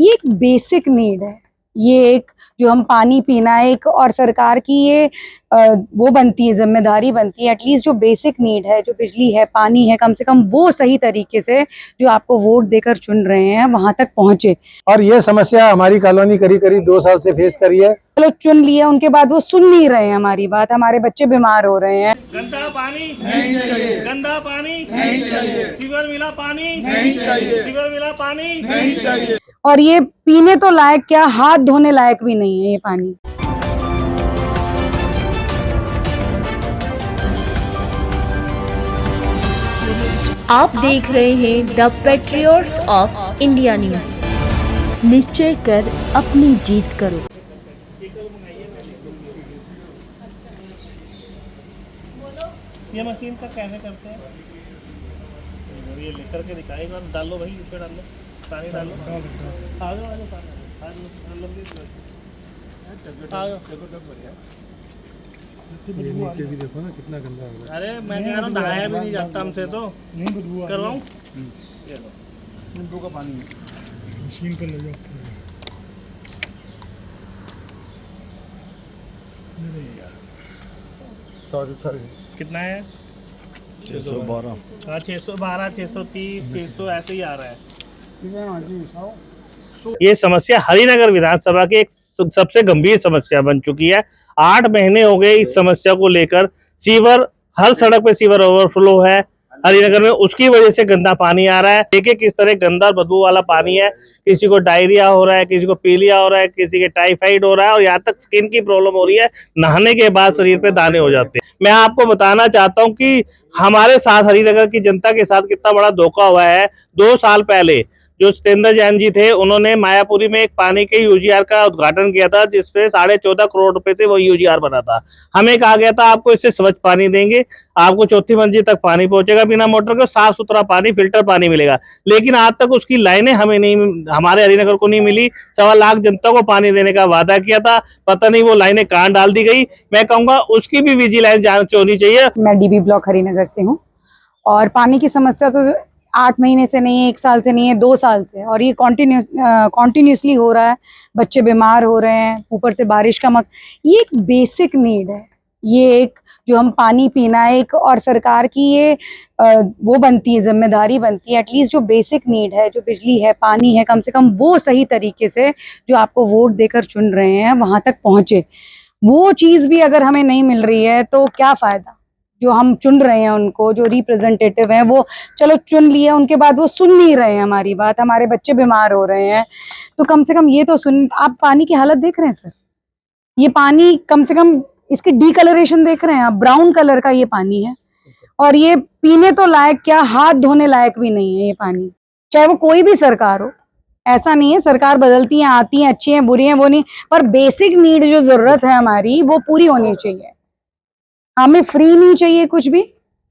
ये एक basic need है। ये एक जो हम पानी पीना है एक, और सरकार की ये वो बनती है, जिम्मेदारी बनती है एटलीस्ट जो बेसिक नीड है, जो बिजली है, पानी है, कम से कम वो सही तरीके से जो आपको वोट देकर चुन रहे हैं वहां तक पहुंचे। और ये समस्या हमारी कॉलोनी करीब करीब 2 साल से फेस करी है। चलो चुन लिया, उनके बाद वो सुन नहीं रहे हैं हमारी बात, हमारे बच्चे बीमार हो रहे हैं। गंदा पानी नहीं चाहिए, गंदा पानी नहीं चाहिए, सीवर मिला पानी नहीं चाहिए, सीवर मिला पानी नहीं चाहिए। और ये पीने तो लायक क्या, हाथ धोने लायक भी नहीं है ये पानी। आप देख रहे हैं the patriots of India news. निश्चय कर अपनी जीत करो। ये मशीन का कैसे करते हैं? ये लेकर के दिखाएगा और डालो भाई, इस पे डालो, पानी डालो, आ जाओ ये नीचे भी देखो ना कितना गंदा हो गया। अरे मैं कह रहा हूँ नहाया भी नहीं जाता हमसे, तो करवाऊँ? नींबू का पानी मशीन पर ले जाओ। सॉरी कितना है? 612। हाँ 612, 630, 600 ऐसे ही आ रहा है। ये समस्या हरिनगर विधानसभा की एक सबसे गंभीर समस्या बन चुकी है। 8 महीने हो गए इस समस्या को लेकर। सीवर, हर सड़क पे सीवर ओवरफ्लो है हरिनगर में, उसकी वजह से गंदा पानी आ रहा है। देखिए किस तरह गंदा बदबू वाला पानी है। किसी को डायरिया हो रहा है, किसी को पीलिया हो रहा है, किसी के टाइफाइड हो रहा है, और यहाँ तक स्किन की प्रॉब्लम हो रही है। नहाने के बाद शरीर पे दाने हो जाते हैं। मैं आपको बताना चाहता हूँ कि हमारे साथ, हरिनगर की जनता के साथ कितना बड़ा धोखा हुआ है। 2 साल पहले जो सत्येंद्र जैन जी थे, उन्होंने मायापुरी में एक पानी के यूजीआर का उद्घाटन किया था, जिसपे 14.5 करोड़ रुपए से वो यूजीआर बना था। हमें कहा गया था आपको इससे स्वच्छ पानी देंगे, आपको 4थी मंजिल तक पानी पहुंचेगा बिना मोटर के, साफ सुथरा पानी, फिल्टर पानी मिलेगा। लेकिन आज तक उसकी लाइनें हमें नहीं, हमारे हरिनगर को नहीं मिली। 1.25 लाख जनता को पानी देने का वादा किया था, पता नहीं वो लाइनें कहाँ डाल दी गई। मैं कहूंगा उसकी भी विजिलेंस जांच होनी चाहिए। मैं डीबी ब्लॉक हरिनगर से हूँ, और पानी की समस्या तो 8 महीने से नहीं है, 1 साल से नहीं है, 2 साल से, और ये कॉन्टिन्यूसली हो रहा है। बच्चे बीमार हो रहे हैं, ऊपर से बारिश का मौसम। ये एक बेसिक नीड है। ये एक जो हम पानी पीना है एक, और सरकार की ये वो बनती है, जिम्मेदारी बनती है एटलीस्ट जो बेसिक नीड है, जो बिजली है, पानी है, कम से कम वो सही तरीके से जो आपको वोट देकर चुन रहे हैं वहां तक पहुंचे। वो चीज भी अगर हमें नहीं मिल रही है तो क्या फायदा। जो हम चुन रहे हैं उनको, जो रिप्रेजेंटेटिव हैं, वो चलो चुन लिया, उनके बाद वो सुन नहीं रहे हैं हमारी बात, हमारे बच्चे बीमार हो रहे हैं, तो कम से कम ये तो सुन। आप पानी की हालत देख रहे हैं सर, ये पानी कम से कम इसकी डीकलरेशन देख रहे हैं आप, ब्राउन कलर का ये पानी है, और ये पीने तो लायक क्या, हाथ धोने लायक भी नहीं है ये पानी। चाहे वो कोई भी सरकार हो, ऐसा नहीं है सरकार बदलती है, आती है, अच्छी है, बुरी है, वो नहीं, पर बेसिक नीड जो जरूरत है हमारी वो पूरी होनी चाहिए। हमें फ्री नहीं चाहिए कुछ भी,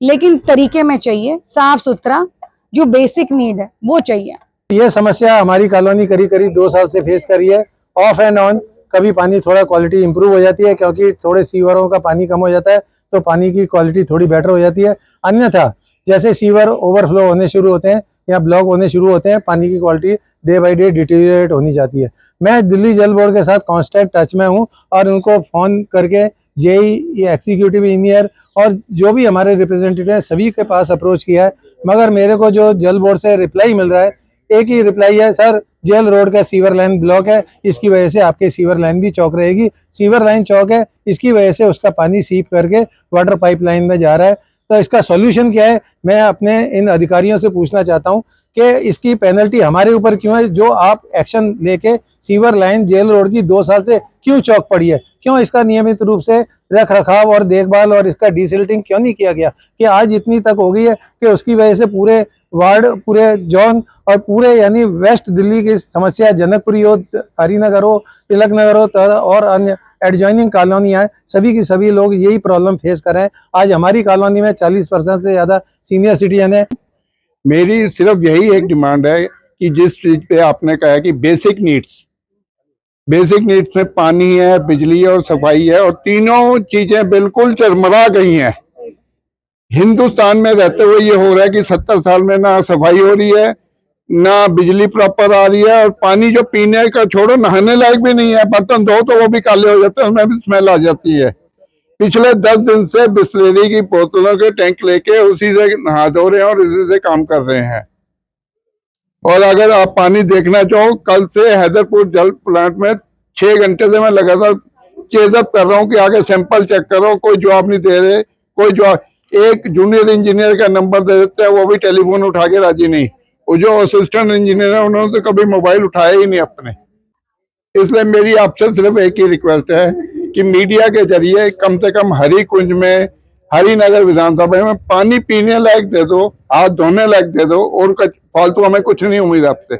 लेकिन तरीके में चाहिए, साफ सुथरा, जो बेसिक नीड है वो चाहिए। ये समस्या हमारी कॉलोनी करीब करीब 2 साल से फेस करी है। ऑफ एंड ऑन कभी पानी थोड़ा क्वालिटी इंप्रूव हो जाती है, क्योंकि थोड़े सीवरों का पानी कम हो जाता है तो पानी की क्वालिटी थोड़ी बेटर हो जाती है। अन्यथा जैसे सीवर ओवरफ्लो होने शुरू होते हैं या ब्लॉक होने शुरू होते हैं, पानी की quality day by day deteriorate होनी जाती है। मैं दिल्ली जल बोर्ड के साथ कांस्टेंट टच में हूँ, और उनको फ़ोन करके जेई, एग्जीक्यूटिव इंजीनियर और जो भी हमारे रिप्रेजेंटेटिव हैं सभी के पास अप्रोच किया है, मगर मेरे को जो जल बोर्ड से रिप्लाई मिल रहा है, एक ही रिप्लाई है, सर जेल रोड का सीवर लाइन ब्लॉक है, इसकी वजह से आपके सीवर लाइन भी चौक रहेगी। सीवर लाइन चौक है, इसकी वजह से उसका पानी सीप करके वाटर पाइपलाइन में जा रहा है। तो इसका सॉल्यूशन क्या है, मैं अपने इन अधिकारियों से पूछना चाहता हूं कि इसकी पेनल्टी हमारे ऊपर क्यों है, जो आप एक्शन लेके सीवर लाइन जेल रोड की 2 साल से क्यों चौक पड़ी है, क्यों इसका नियमित रूप से रख रखाव और देखभाल और इसका डिसिल्टिंग क्यों नहीं किया गया, कि आज इतनी तक हो गई है कि उसकी वजह से पूरे वार्ड, पूरे जोन और पूरे यानी वेस्ट दिल्ली की समस्या, जनकपुरी हो, हरिनगर हो, तिलक नगर हो और अन्य एडजॉइनिंग कॉलोनियाँ हैं, सभी की सभी लोग यही प्रॉब्लम फेस कर रहे हैं। आज हमारी कॉलोनी में 40% से ज़्यादा सीनियर सिटीजन है। मेरी सिर्फ यही एक डिमांड है कि जिस चीज पे आपने कहा कि बेसिक नीड्स में पानी है, बिजली और सफाई है, और तीनों चीजें बिल्कुल चरमरा गई हैं। हिंदुस्तान में रहते हुए ये हो रहा है कि 70 साल में ना सफाई हो रही है, ना बिजली प्रॉपर आ रही है, और पानी जो पीने का छोड़ो, नहाने लायक भी नहीं है। बर्तन धो तो वो भी काले हो जाते हैं, उसमें भी स्मेल आ जाती है। पिछले 10 दिन से बिस्लेरी की बोतलों के टैंक लेके उसी से नहा धो रहे हैं और उसी से काम कर रहे हैं। और अगर आप पानी देखना चाहो, कल से हैदरपुर जल प्लांट में 6 घंटे से मैं लगातार चेजअप कर रहा हूँ कि आगे सैंपल चेक करो, कोई जवाब नहीं दे रहे। कोई जवाब, एक जूनियर इंजीनियर का नंबर दे देते हैं, वो भी टेलीफोन उठा के राजी नहीं। वो जो असिस्टेंट इंजीनियर है, उन्होंने तो कभी मोबाइल उठाया ही नहीं अपने। इसलिए मेरी आपसे सिर्फ एक ही रिक्वेस्ट है कि मीडिया के जरिए कम से कम हरी कुंज में, हरिनगर विधानसभा में पानी पीने लायक दे दो, हाथ धोने लायक दे दो, और फालतू हमें कुछ नहीं उम्मीद आपसे।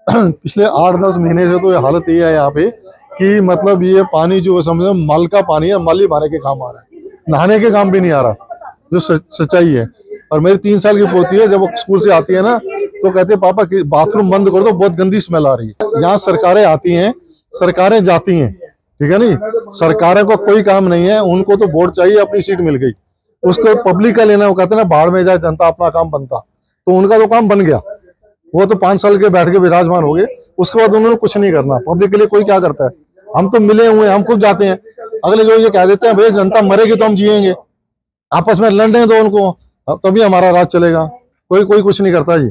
पिछले 8-10 महीने से तो ये हालत ये है यहाँ पे कि मतलब ये पानी जो समझो मल का पानी है, मल ही भरने के काम आ रहा है, नहाने के काम भी नहीं आ रहा, जो सच्चाई है। और मेरी 3 साल की पोती है, जब वो स्कूल से आती है ना तो कहते हैं पापा कि बाथरूम बंद कर दो, बहुत गंदी स्मेल आ रही है। यहाँ सरकारें आती हैं, सरकारें जाती हैं, ठीक है नहीं, सरकारों को कोई काम नहीं है, उनको तो वोट चाहिए, अपनी सीट मिल गई, उसको पब्लिक का लेना। वो कहते हैं ना, बाढ़ में जाए जनता, अपना काम बनता, तो उनका तो काम बन गया। वो तो 5 साल के बैठ के विराजमान हो गए, उसके बाद उन्होंने कुछ नहीं करना। पब्लिक के लिए कोई क्या करता है? हम तो मिले हुए हैं, हम खुद जाते हैं। अगले जो ये कह देते हैं भाई जनता मरेगी तो हम जिएंगे, आपस में लड़ रहे हैं तो उनको, तभी हमारा राज चलेगा। कोई कुछ नहीं करता जी।